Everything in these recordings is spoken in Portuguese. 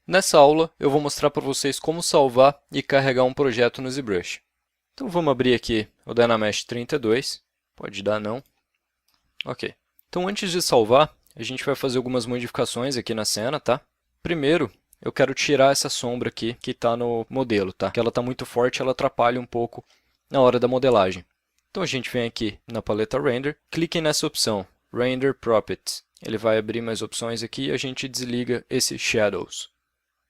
Nessa aula, eu vou mostrar para vocês como salvar e carregar um projeto no ZBrush. Então, vamos abrir aqui o Dynamesh 32. Pode dar não. Ok. Então, antes de salvar, a gente vai fazer algumas modificações aqui na cena, tá? Primeiro, eu quero tirar essa sombra aqui que está no modelo, tá? Que ela está muito forte, ela atrapalha um pouco na hora da modelagem. Então, a gente vem aqui na paleta Render, clique nessa opção, Render Properties. Ele vai abrir mais opções aqui e a gente desliga esse Shadows.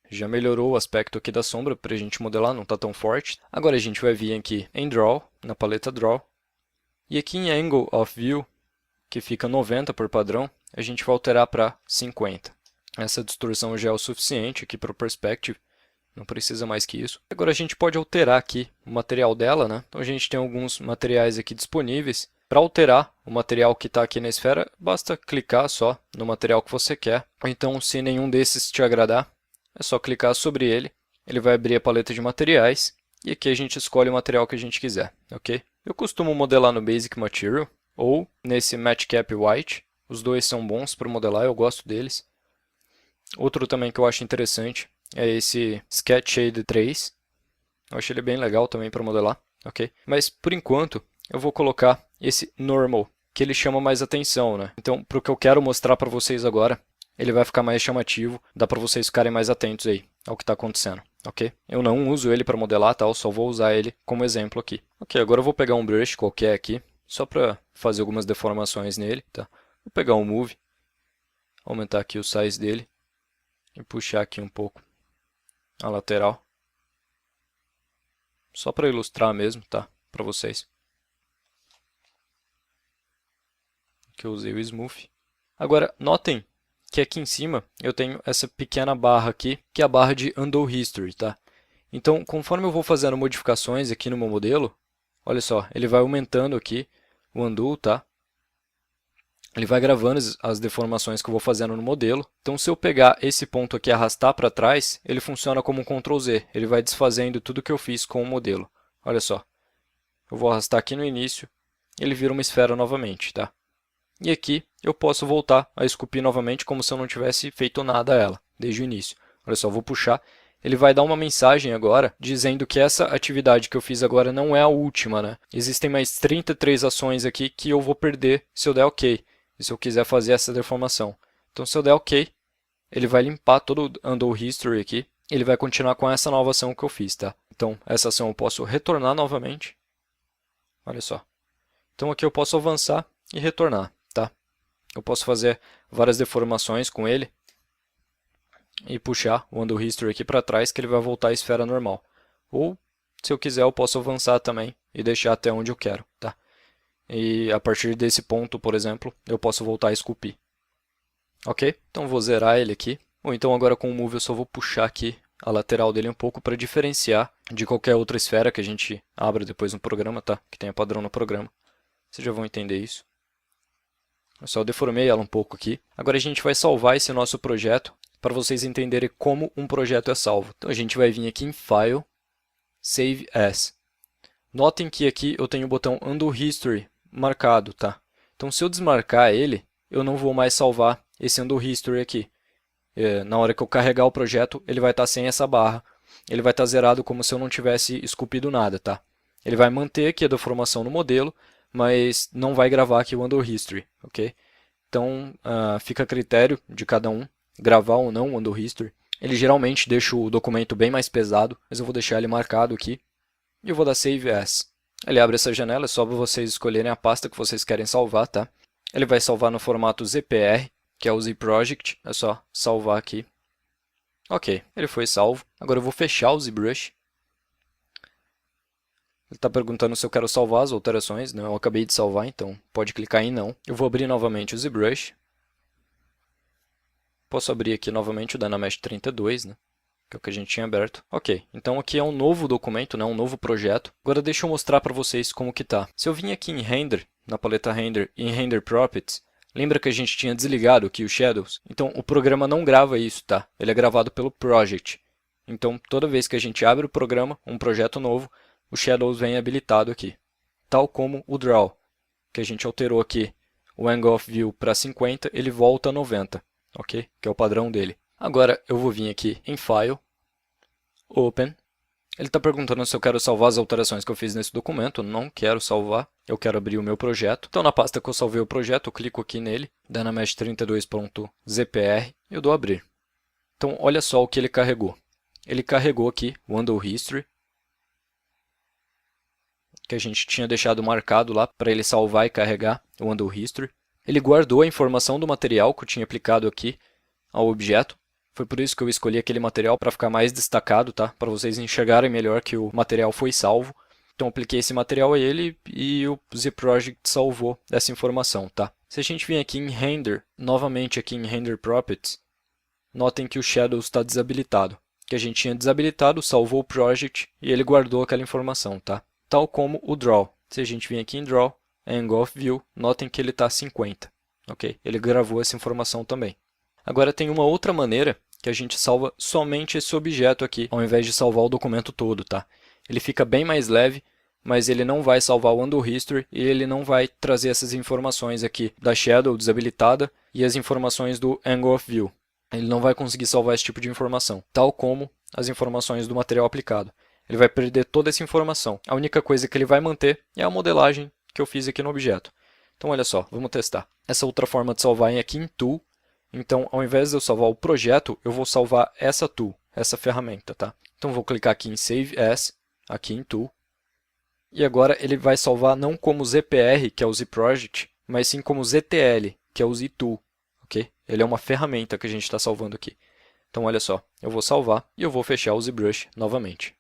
Já melhorou o aspecto aqui da sombra para a gente modelar, não está tão forte. Agora a gente vai vir aqui em Draw, na paleta Draw. E aqui em Angle of View, que fica 90 por padrão, a gente vai alterar para 50. Essa distorção já é o suficiente aqui para o Perspective, não precisa mais que isso. Agora a gente pode alterar aqui o material dela, né? Então a gente tem alguns materiais aqui disponíveis. Para alterar o material que está aqui na esfera, basta clicar só no material que você quer. Ou então, se nenhum desses te agradar, é só clicar sobre ele, ele vai abrir a paleta de materiais e aqui a gente escolhe o material que a gente quiser, ok? Eu costumo modelar no Basic Material ou nesse Matchcap White, os dois são bons para modelar, eu gosto deles. Outro também que eu acho interessante é esse Sketch Shade 3, eu acho ele bem legal também para modelar, ok? Mas por enquanto eu vou colocar esse Normal, que ele chama mais atenção, né? Então, para o que eu quero mostrar para vocês agora, ele vai ficar mais chamativo, dá para vocês ficarem mais atentos aí ao que está acontecendo, ok? Eu não uso ele para modelar, tá? Eu só vou usar ele como exemplo aqui. Ok, agora eu vou pegar um brush qualquer aqui, só para fazer algumas deformações nele, tá? Vou pegar um Move, aumentar aqui o size dele e puxar aqui um pouco a lateral. Só para ilustrar mesmo, tá? Para vocês. Que eu usei o Smooth. Agora, notem que aqui em cima eu tenho essa pequena barra aqui, que é a barra de Undo History, tá? Então, conforme eu vou fazendo modificações aqui no meu modelo, olha só, ele vai aumentando aqui o Undo, tá? Ele vai gravando as deformações que eu vou fazendo no modelo. Então, se eu pegar esse ponto aqui e arrastar para trás, ele funciona como um Ctrl Z. Ele vai desfazendo tudo que eu fiz com o modelo. Olha só. Eu vou arrastar aqui no início, ele vira uma esfera novamente, tá? E aqui eu posso voltar a esculpir novamente como se eu não tivesse feito nada a ela, desde o início. Olha só, vou puxar. Ele vai dar uma mensagem agora, dizendo que essa atividade que eu fiz agora não é a última, né? Existem mais 33 ações aqui que eu vou perder se eu der OK, e se eu quiser fazer essa deformação. Então, se eu der OK, ele vai limpar todo o Undo History aqui, ele vai continuar com essa nova ação que eu fiz, tá? Então, essa ação eu posso retornar novamente. Olha só. Então, aqui eu posso avançar e retornar. Eu posso fazer várias deformações com ele e puxar o Undo History aqui para trás, que ele vai voltar à esfera normal. Ou, se eu quiser, eu posso avançar também e deixar até onde eu quero, tá? E a partir desse ponto, por exemplo, eu posso voltar a esculpir. Ok? Então vou zerar ele aqui. Ou então agora com o Move eu só vou puxar aqui a lateral dele um pouco para diferenciar de qualquer outra esfera que a gente abra depois no programa, tá? Que tenha padrão no programa. Vocês já vão entender isso. Eu só deformei ela um pouco aqui. Agora a gente vai salvar esse nosso projeto para vocês entenderem como um projeto é salvo. Então a gente vai vir aqui em File, Save As. Notem que aqui eu tenho o botão Undo History marcado, tá? Então se eu desmarcar ele, eu não vou mais salvar esse Undo History aqui. Na hora que eu carregar o projeto, ele vai estar sem essa barra. Ele vai estar zerado como se eu não tivesse esculpido nada, tá? Ele vai manter aqui a deformação no modelo, mas não vai gravar aqui o Undo History, ok? Então, fica a critério de cada um, gravar ou não o Undo History. Ele geralmente deixa o documento bem mais pesado, mas eu vou deixar ele marcado aqui. E eu vou dar Save As. Ele abre essa janela, é só para vocês escolherem a pasta que vocês querem salvar, tá? Ele vai salvar no formato ZPR, que é o ZProject, é só salvar aqui. Ok, ele foi salvo. Agora eu vou fechar o ZBrush. Ele está perguntando se eu quero salvar as alterações, né? Eu acabei de salvar, então pode clicar em não. Eu vou abrir novamente o ZBrush. Posso abrir aqui novamente o Dynamesh 32, né? Que é o que a gente tinha aberto. Ok, então aqui é um novo documento, né? Um novo projeto. Agora deixa eu mostrar para vocês como que tá. Se eu vim aqui em Render, na paleta Render e em Render Properties, lembra que a gente tinha desligado aqui os Shadows? Então o programa não grava isso, tá? Ele é gravado pelo Project. Então toda vez que a gente abre o programa, um projeto novo, o Shadows vem habilitado aqui, tal como o Draw, que a gente alterou aqui o Angle of View para 50, ele volta a 90, ok? Que é o padrão dele. Agora eu vou vir aqui em File, Open. Ele está perguntando se eu quero salvar as alterações que eu fiz nesse documento. Eu não quero salvar, eu quero abrir o meu projeto. Então, na pasta que eu salvei o projeto, eu clico aqui nele, dynamesh32.zpr, e eu dou abrir. Então, olha só o que ele carregou. Ele carregou aqui o Undo History, que a gente tinha deixado marcado lá para ele salvar e carregar o Undo History. Ele guardou a informação do material que eu tinha aplicado aqui ao objeto. Foi por isso que eu escolhi aquele material para ficar mais destacado, tá? Para vocês enxergarem melhor que o material foi salvo. Então, eu apliquei esse material a ele e o ZProject salvou essa informação, tá? Se a gente vir aqui em Render, novamente aqui em Render Properties, notem que o Shadow está desabilitado. Que a gente tinha desabilitado, salvou o project e ele guardou aquela informação, tá? Tal como o Draw. Se a gente vir aqui em Draw, Angle of View, notem que ele está 50. Ok? Ele gravou essa informação também. Agora tem uma outra maneira que a gente salva somente esse objeto aqui, ao invés de salvar o documento todo, tá? Ele fica bem mais leve, mas ele não vai salvar o Undo History e ele não vai trazer essas informações aqui da Shadow desabilitada e as informações do Angle of View. Ele não vai conseguir salvar esse tipo de informação, tal como as informações do material aplicado. Ele vai perder toda essa informação. A única coisa que ele vai manter é a modelagem que eu fiz aqui no objeto. Então, olha só, vamos testar. Essa outra forma de salvar é aqui em Tool. Então, ao invés de eu salvar o projeto, eu vou salvar essa tool, essa ferramenta, tá? Então, vou clicar aqui em Save As, aqui em Tool. E agora ele vai salvar não como ZPR, que é o ZProject, mas sim como ZTL, que é o ZTool, ok? Ele é uma ferramenta que a gente está salvando aqui. Então, olha só, eu vou salvar e eu vou fechar o ZBrush novamente,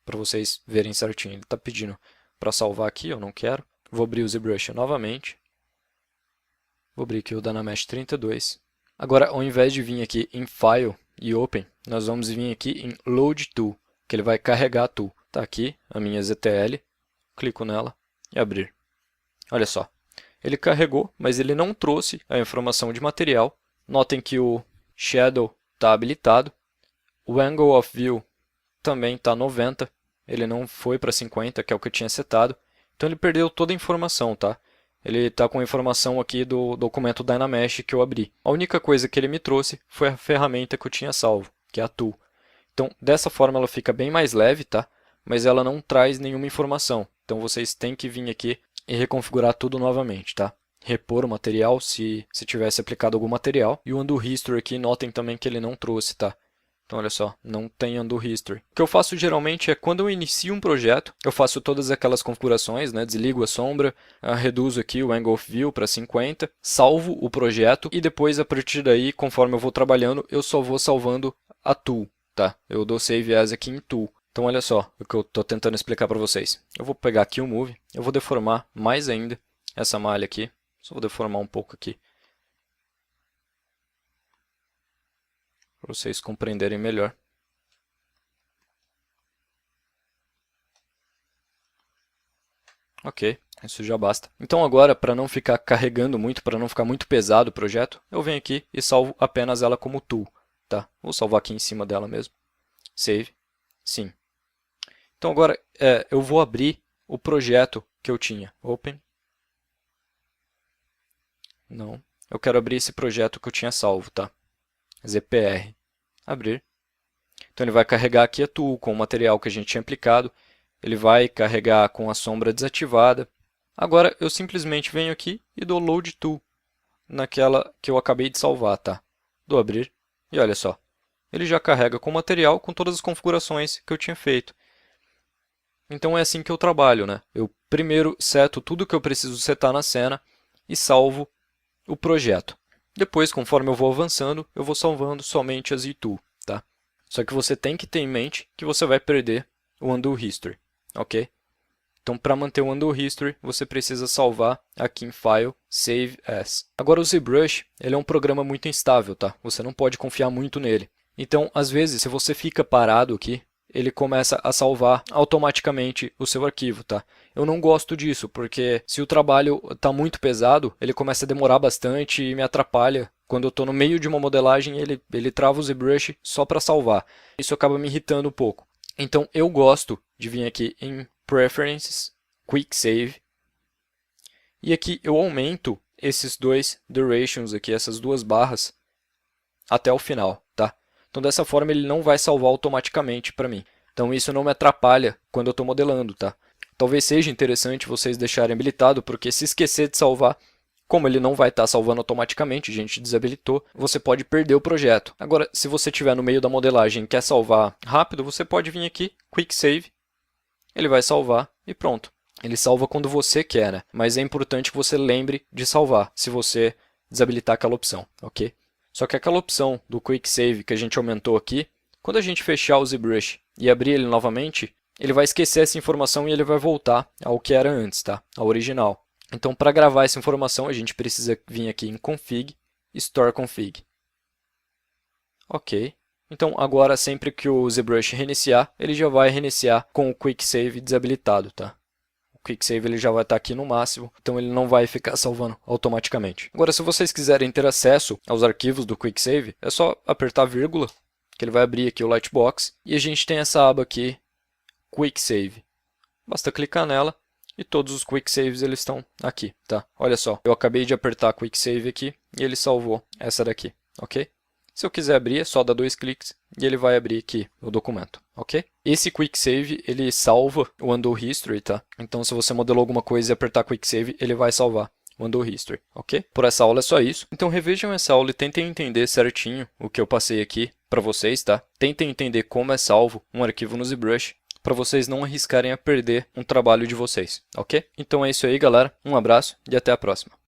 para vocês verem certinho. Ele está pedindo para salvar aqui, eu não quero. Vou abrir o ZBrush novamente. Vou abrir aqui o Dynamesh 32. Agora, ao invés de vir aqui em File e Open, nós vamos vir aqui em Load Tool, que ele vai carregar a tool. Está aqui a minha ZTL, clico nela e abrir. Olha só, ele carregou, mas ele não trouxe a informação de material. Notem que o Shadow está habilitado, o Angle of View também está 90, ele não foi para 50, que é o que eu tinha setado. Então ele perdeu toda a informação, tá? Ele está com a informação aqui do documento Dynamesh que eu abri. A única coisa que ele me trouxe foi a ferramenta que eu tinha salvo, que é a tool. Então, dessa forma ela fica bem mais leve, tá? Mas ela não traz nenhuma informação. Então, vocês têm que vir aqui e reconfigurar tudo novamente, tá? Repor o material se tivesse aplicado algum material. E o Undo History aqui, notem também que ele não trouxe, tá? Então, olha só, não tem Undo History. O que eu faço geralmente é, quando eu inicio um projeto, eu faço todas aquelas configurações, né? Desligo a sombra, reduzo aqui o Angle of View para 50, salvo o projeto e depois, a partir daí, conforme eu vou trabalhando, eu só vou salvando a tool, tá? Eu dou Save As aqui em Tool. Então, olha só o que eu estou tentando explicar para vocês. Eu vou pegar aqui o Move, eu vou deformar mais ainda essa malha aqui. Só vou deformar um pouco aqui, para vocês compreenderem melhor. Ok, isso já basta. Então agora, para não ficar carregando muito, para não ficar muito pesado o projeto, eu venho aqui e salvo apenas ela como tool. Tá? Vou salvar aqui em cima dela mesmo. Save. Sim. Então agora eu vou abrir o projeto que eu tinha. Open. Não. Eu quero abrir esse projeto que eu tinha salvo, tá? ZPR. Abrir. Então ele vai carregar aqui a tool com o material que a gente tinha aplicado. Ele vai carregar com a sombra desativada. Agora eu simplesmente venho aqui e dou Load Tool naquela que eu acabei de salvar, tá? Dou abrir e olha só. Ele já carrega com o material com todas as configurações que eu tinha feito. Então é assim que eu trabalho, né? Eu primeiro seto tudo que eu preciso setar na cena e salvo o projeto. Depois, conforme eu vou avançando, eu vou salvando somente as ZTool, tá? Só que você tem que ter em mente que você vai perder o Undo History, ok? Então, para manter o Undo History, você precisa salvar aqui em File, Save As. Agora, o ZBrush, ele é um programa muito instável, tá? Você não pode confiar muito nele. Então, às vezes, se você fica parado aqui, ele começa a salvar automaticamente o seu arquivo, tá? Eu não gosto disso, porque se o trabalho está muito pesado, ele começa a demorar bastante e me atrapalha. Quando eu estou no meio de uma modelagem, ele trava o ZBrush só para salvar. Isso acaba me irritando um pouco. Então, eu gosto de vir aqui em Preferences, Quick Save. E aqui eu aumento esses dois durations aqui, essas duas barras, até o final, tá? Então, dessa forma, ele não vai salvar automaticamente para mim. Então, isso não me atrapalha quando eu estou modelando, tá? Talvez seja interessante vocês deixarem habilitado, porque se esquecer de salvar, como ele não vai estar salvando automaticamente, a gente desabilitou, você pode perder o projeto. Agora, se você estiver no meio da modelagem e quer salvar rápido, você pode vir aqui, Quick Save, ele vai salvar e pronto. Ele salva quando você quer, né? Mas é importante que você lembre de salvar, se você desabilitar aquela opção, ok? Só que aquela opção do Quick Save que a gente aumentou aqui, quando a gente fechar o ZBrush e abrir ele novamente, ele vai esquecer essa informação e ele vai voltar ao que era antes, tá? Ao original. Então, para gravar essa informação, a gente precisa vir aqui em Config, Store Config. Ok. Então, agora, sempre que o ZBrush reiniciar, ele já vai reiniciar com o Quick Save desabilitado, tá? O Quick Save ele já vai estar aqui no máximo, então ele não vai ficar salvando automaticamente. Agora, se vocês quiserem ter acesso aos arquivos do Quick Save, é só apertar vírgula, que ele vai abrir aqui o Lightbox, e a gente tem essa aba aqui, Quick Save. Basta clicar nela e todos os Quick Saves eles estão aqui, tá? Olha só, eu acabei de apertar Quick Save aqui e ele salvou essa daqui, ok? Se eu quiser abrir, é só dar 2 cliques e ele vai abrir aqui o documento, ok? Esse Quick Save, ele salva o Undo History, tá? Então, se você modelou alguma coisa e apertar Quick Save, ele vai salvar o Undo History, ok? Por essa aula é só isso. Então, revejam essa aula e tentem entender certinho o que eu passei aqui para vocês, tá? Tentem entender como é salvo um arquivo no ZBrush, para vocês não arriscarem a perder um trabalho de vocês, ok? Então é isso aí, galera. Um abraço e até a próxima.